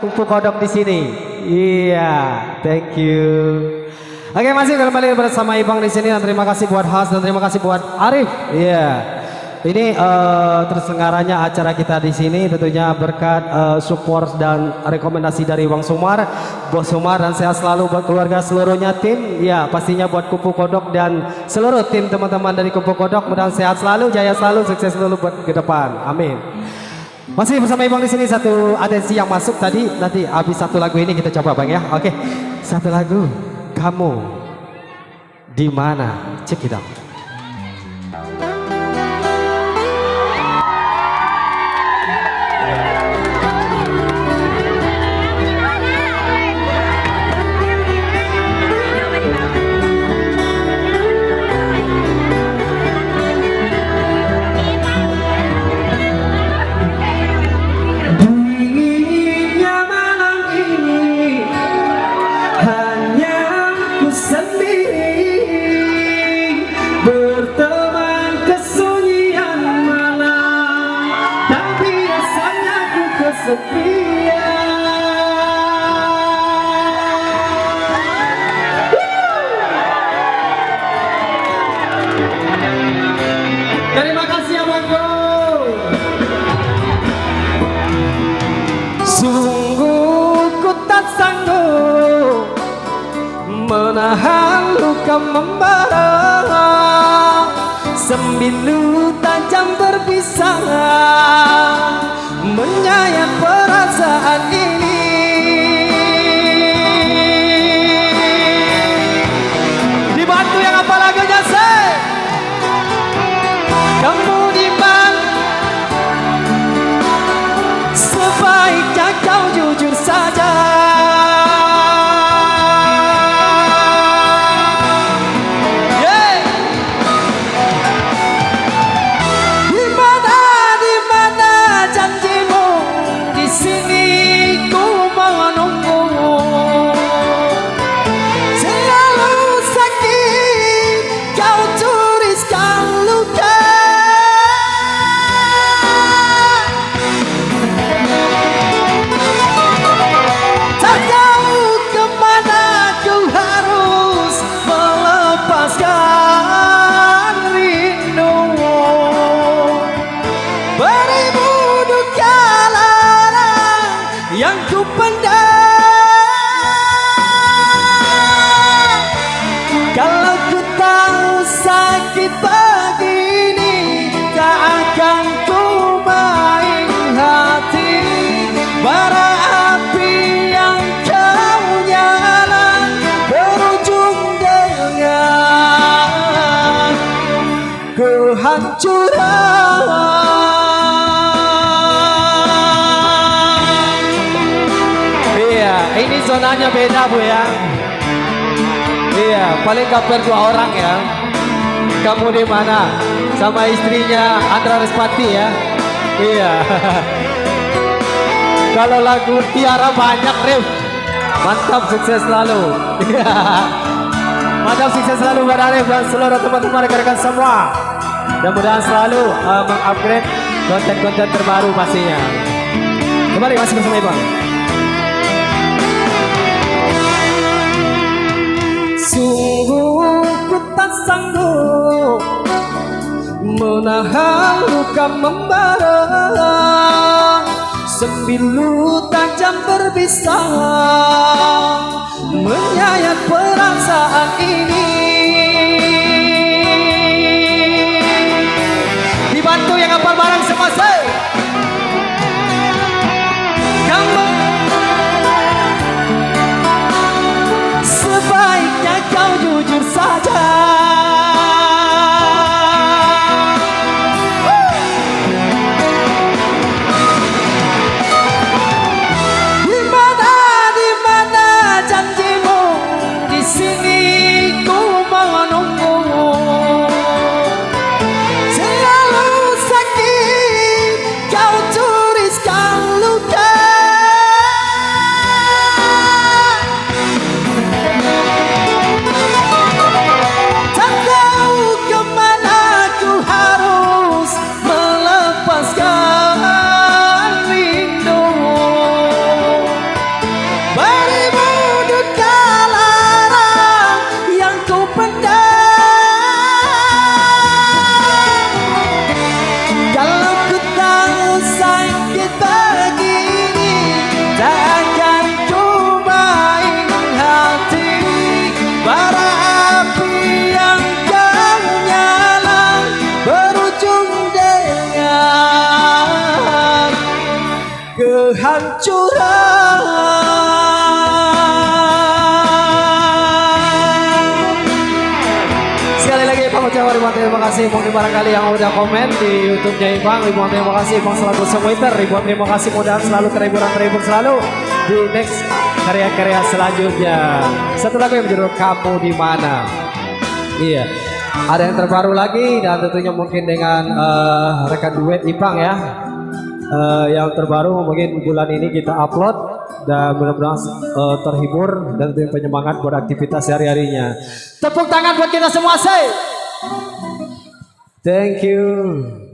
Kumpul kodok di sini. Iya, thank you. Oke, masih kembali bersama Ibang di sini dan terima kasih buat host dan terima kasih buat Arif. Iya. Ini terselenggaranya acara kita di sini tentunya berkat support dan rekomendasi dari Bang Sumar, Bos Sumar, dan sehat selalu buat keluarga seluruhnya tim. Ya, pastinya buat Kumpul Kodok dan seluruh tim teman-teman dari Kumpul Kodok, mudah-mudahan sehat selalu, jaya selalu, sukses selalu buat ke depan. Amin. Masih bersama Ibang di sini, satu atensi yang masuk tadi, nanti habis satu lagu ini kita coba Bang ya. Oke. Satu lagu, Kamu di Mana? Check it out. Terima kasih ya Bangku. Sungguh ku tak sanggup menahan luka membara, sembilu tajam berpisah menyayat perasaan ini. Dibantu yang apa lagunya say? Kamu di mana? Sebaiknya kau jujur saja. Yang ku pendam, kalau ku tahu sakit begini, tak akan ku main hati. Bara api yang kau nyala berujung dengan kehancuran. Ini zonanya beda Bu ya. Iya, paling kabar 2 orang ya. Kamu di mana? Sama istrinya Andra Respati ya. Iya. Kalau lagu Tiara banyak Rif. Mantap, sukses selalu. Iya. Mantap, sukses selalu buat Arif dan seluruh teman-teman rekan-rekan semua. Mudah-mudahan selalu mengupgrade konten-konten terbaru pastinya. Kembali masih bersama Ibang. Sungguh ku tak sanggup menahan luka membara, sembilu tajam berbisa menyayat perasaan ini. Dibantu yang hafal bareng semua say. Kamu sebaiknya kau jujur saja. Di mana janjimu? Di sini ku menunggu. Selalu sakit Sekali lagi Ipang ucapkan ribuan terima kasih. Mungkin barangkali yang udah komen di YouTube-nya Ipang, ribuan terima kasih. Ipang selalu sewiter, ribuan terima kasih. Mudah-mudahan selalu terhibur selalu di next karya-karya selanjutnya. Satu lagu yang berjudul Kamu di Mana. Iya, ada yang terbaru lagi dan tentunya mungkin dengan rekan duet Ipang ya. Yang terbaru mungkin bulan ini kita upload dan mudah-mudahan terhibur dan tentunya penyemangat buat aktivitas sehari-harinya. Tepuk tangan buat kita semua, say. Thank you.